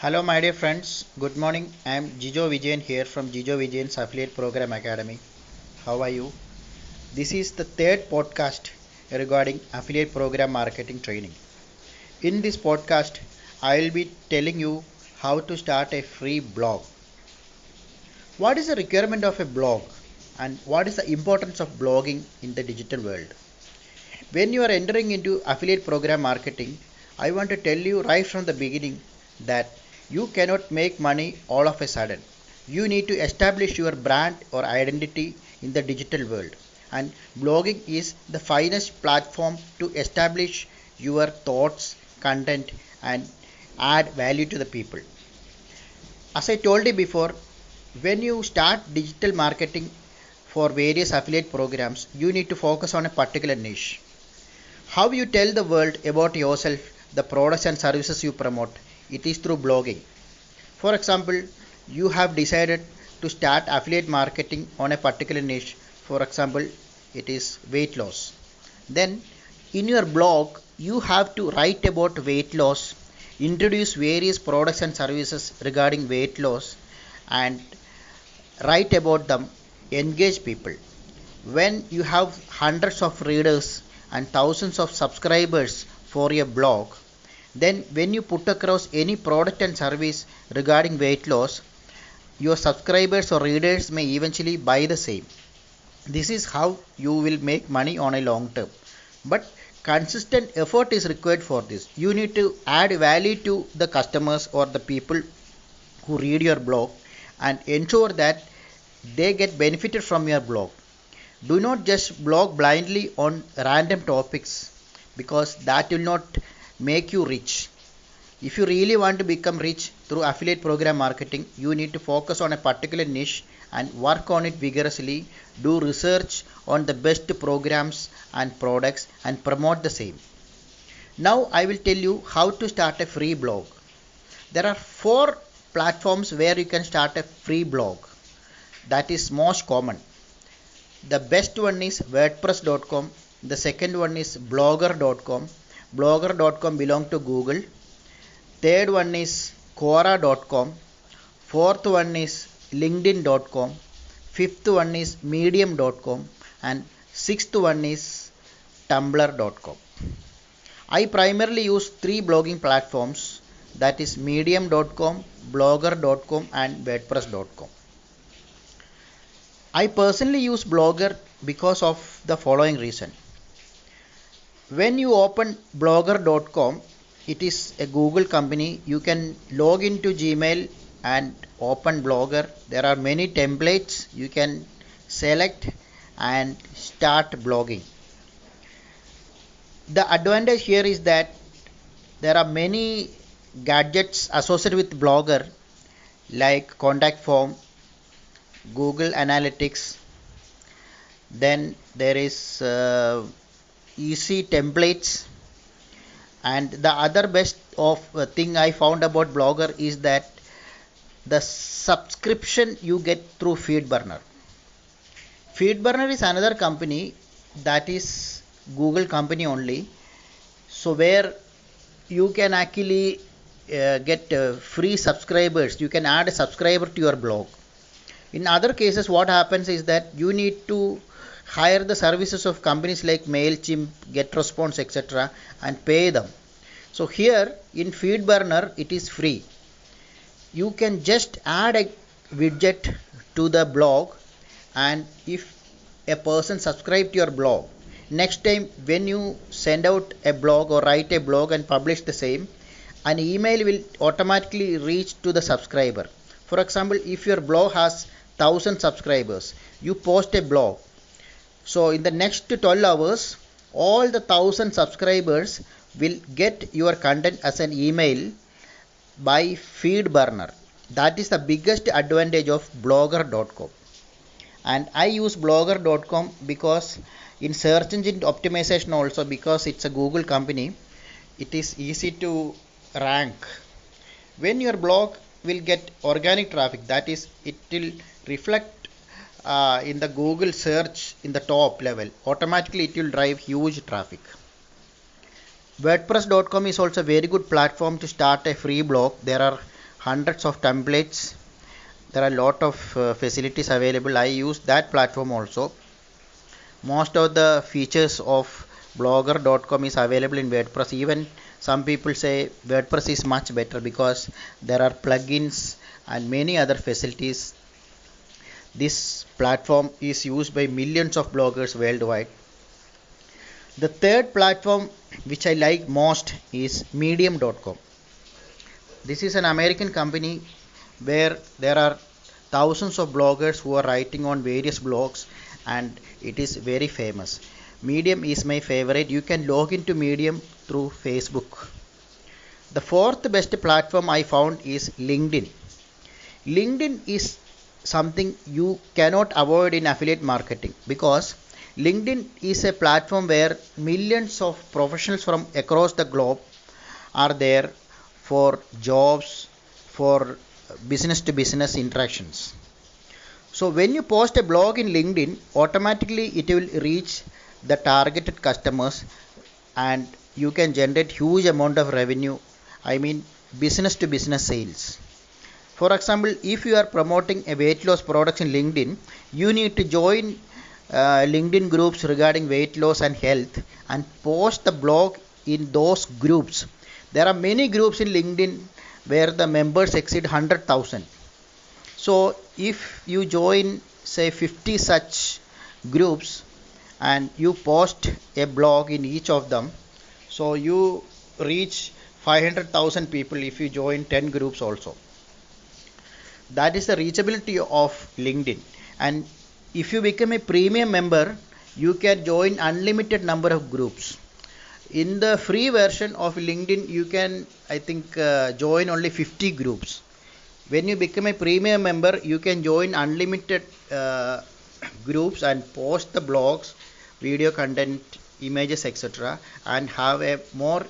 Hello, my dear friends. Good morning. I am Jijo Vijayan here from Jijo Vijayan's Affiliate Program Academy. How are you? This is the third podcast regarding affiliate program marketing training. In this podcast, I will be telling you how to start a free blog. What is the requirement of a blog and what is the importance of blogging in the digital world? When you are entering into affiliate program marketing, I want to tell you right from the beginning that you cannot make money all of a sudden. You need to establish your brand or identity in the digital world. And blogging is the finest platform to establish your thoughts, content, and add value to the people. As I told you before, when you start digital marketing for various affiliate programs, you need to focus on a particular niche. How you tell the world about yourself, the products and services you promote, it is through blogging. For example, you have decided to start affiliate marketing on a particular niche. For example, it is weight loss. Then, in your blog, you have to write about weight loss, introduce various products and services regarding weight loss, and write about them, engage people. When you have hundreds of readers and thousands of subscribers for your blog, then when you put across any product and service regarding weight loss, your subscribers or readers may eventually buy the same. This is how you will make money on a long term. But consistent effort is required for this. You need to add value to the customers or the people who read your blog and ensure that they get benefited from your blog. Do not just blog blindly on random topics because that will not make you rich. If you really want to become rich through affiliate program marketing, you need to focus on a particular niche and work on it vigorously. Do research on the best programs and products and promote the same. Now I will tell you how to start a free blog. There are four platforms where you can start a free blog. That is most common. The best one is wordpress.com. The second one is blogger.com. Blogger.com belongs to Google. Third one is quora.com. Fourth one is linkedin.com. Fifth one is medium.com. And sixth one is tumblr.com. I primarily use three blogging platforms, that is medium.com, blogger.com and wordpress.com. I personally use Blogger because of the following reason. When you open blogger.com, it is a Google company. You can log into Gmail and open Blogger. There are many templates you can select and start blogging. The advantage here is that there are many gadgets associated with Blogger like contact form, Google Analytics, then there is easy templates, and the other best of thing I found about Blogger is that the subscription you get through FeedBurner. FeedBurner is another company that is Google company only, so where you can actually get free subscribers. You can add a subscriber to your blog. In other cases, what happens is that you need to hire the services of companies like MailChimp, GetResponse, etc. and pay them. So here in FeedBurner, it is free. You can just add a widget to the blog, and if a person subscribes to your blog, next time when you send out a blog or write a blog and publish the same, an email will automatically reach to the subscriber. For example, if your blog has 1000 subscribers, you post a blog, so in the next 12 hours all the 1000 subscribers will get your content as an email by FeedBurner. That is the biggest advantage of blogger.com. And I use blogger.com because in search engine optimization also, because it's a Google company, it is easy to rank. When your blog will get organic traffic, that is, it will reflect in the Google search in the top level, automatically it will drive huge traffic. WordPress.com is also a very good platform to start a free blog. There are hundreds of templates. There are a lot of facilities available. I use that platform also. Most of the features of blogger.com is available in WordPress. Even some people say WordPress is much better because there are plugins and many other facilities. This platform is used by millions of bloggers worldwide. The third platform which I like most is medium.com. This is an American company where there are thousands of bloggers who are writing on various blogs, and it is very famous. Medium is my favorite. You can log into Medium through Facebook. The fourth best platform I found is LinkedIn. LinkedIn is something you cannot avoid in affiliate marketing because LinkedIn is a platform where millions of professionals from across the globe are there for jobs, for business to business interactions. So when you post a blog in LinkedIn, automatically it will reach the targeted customers and you can generate huge amount of revenue. I mean business to business sales. For example, if you are promoting a weight loss product in LinkedIn, you need to join LinkedIn groups regarding weight loss and health and post the blog in those groups. There are many groups in LinkedIn where the members exceed 100,000. So if you join say 50 such groups and you post a blog in each of them, so you reach 500,000 people if you join 10 groups also. That is the reachability of LinkedIn. And if you become a premium member, you can join unlimited number of groups. In the free version of LinkedIn, you can, I think, join only 50 groups. When you become a premium member, you can join unlimited groups and post the blogs, video content, images, etc., and have a more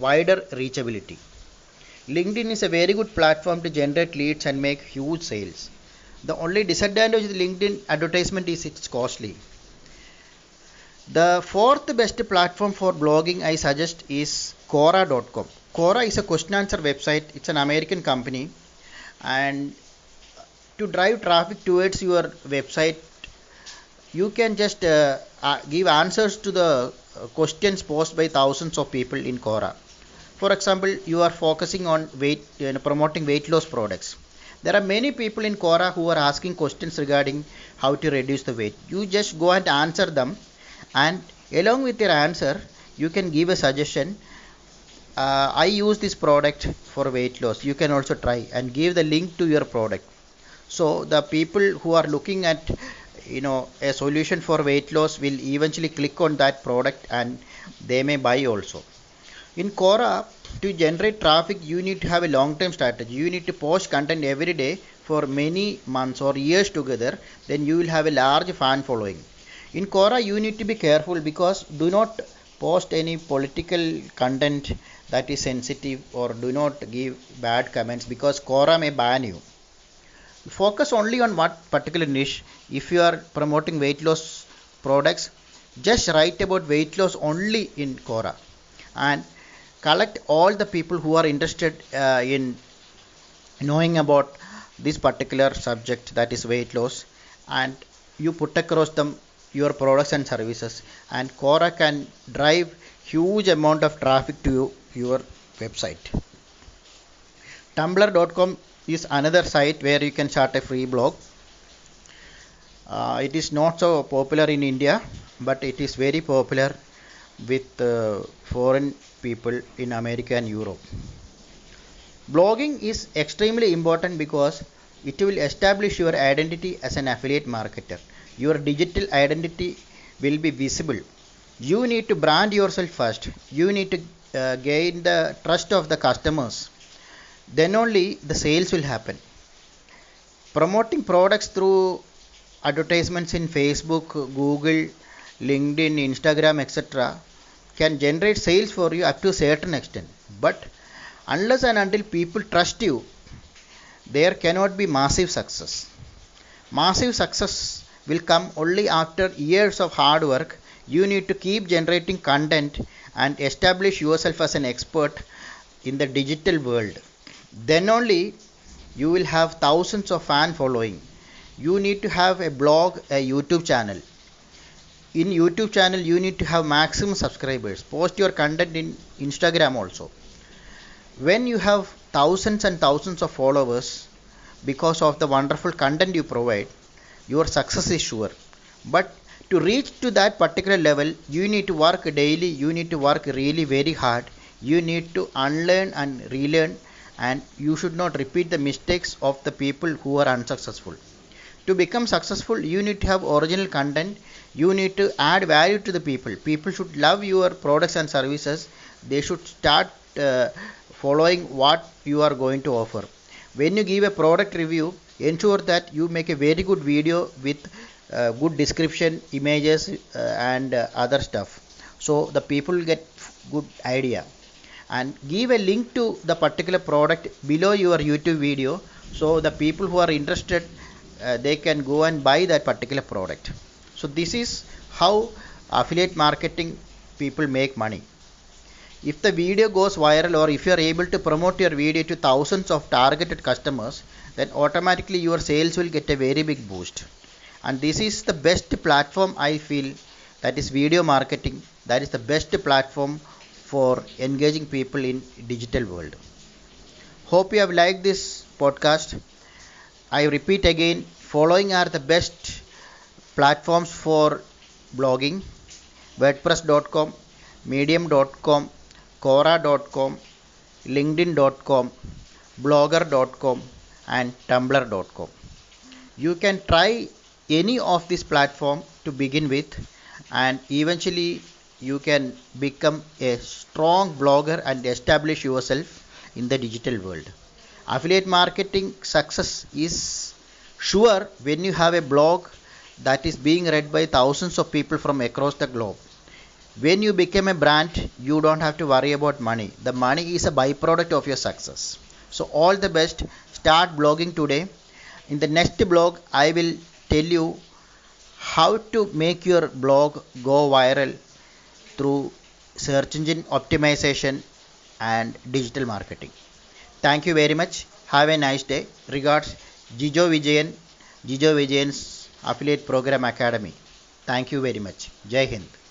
wider reachability. LinkedIn is a very good platform to generate leads and make huge sales. The only disadvantage of LinkedIn advertisement is it's costly. The fourth best platform for blogging I suggest is Quora.com. Quora is a question answer website. It's an American company, and to drive traffic towards your website, you can just give answers to the questions posed by thousands of people in Quora. For example, you are focusing on promoting weight loss products. There are many people in Quora who are asking questions regarding how to reduce the weight. You just go and answer them, and along with your answer, you can give a suggestion. I use this product for weight loss. You can also try and give the link to your product. So the people who are looking at a solution for weight loss will eventually click on that product and they may buy also. In Quora, to generate traffic, you need to have a long-term strategy. You need to post content every day for many months or years together. Then you will have a large fan following. In Quora, you need to be careful because do not post any political content that is sensitive or do not give bad comments because Quora may ban you. Focus only on what particular niche. If you are promoting weight loss products, just write about weight loss only in Quora and collect all the people who are interested in knowing about this particular subject, that is weight loss, and you put across them your products and services, and Quora can drive huge amount of traffic to your website. Tumblr.com is another site where you can start a free blog. It is not so popular in India, but it is very popular with foreign people in America and Europe. Blogging is extremely important because it will establish your identity as an affiliate marketer. Your digital identity will be visible. You need to brand yourself first. You need to gain the trust of the customers. Then only the sales will happen. Promoting products through advertisements in Facebook, Google, LinkedIn, Instagram, etc. can generate sales for you up to a certain extent. But unless and until people trust you, there cannot be massive success. Massive success will come only after years of hard work. You need to keep generating content and establish yourself as an expert in the digital world. Then only you will have thousands of fan following. You need to have a blog, a YouTube channel. In YouTube channel you need to have maximum subscribers. Post your content in Instagram also. When you have thousands and thousands of followers, because of the wonderful content you provide, your success is sure. But to reach to that particular level, you need to work daily, you need to work really very hard, you need to unlearn and relearn, and you should not repeat the mistakes of the people who are unsuccessful. To become successful, you need to have original content, you need to add value to the people. People should love your products and services, they should start following what you are going to offer. When you give a product review, ensure that you make a very good video with good description, images, and other stuff, so the people get good idea. And give a link to the particular product below your YouTube video, so the people who are interested, they can go and buy that particular product. So this is how affiliate marketing people make money. If the video goes viral, or if you are able to promote your video to thousands of targeted customers, then automatically your sales will get a very big boost. And this is the best platform I feel, that is video marketing. That is the best platform for engaging people in digital world. Hope you have liked this podcast. I repeat again, following are the best platforms for blogging: wordpress.com, medium.com, quora.com, linkedin.com, blogger.com, and tumblr.com. You can try any of this platform to begin with, and eventually you can become a strong blogger and establish yourself in the digital world. Affiliate marketing success is sure when you have a blog that is being read by thousands of people from across the globe. When you become a brand, you don't have to worry about money. The money is a byproduct of your success. So all the best. Start blogging today. In the next blog, I will tell you how to make your blog go viral through search engine optimization and digital marketing. Thank you very much. Have a nice day. Regards, Jijo Vijayan, Jijo Vijayan's Affiliate Program Academy. Thank you very much. Jai Hind.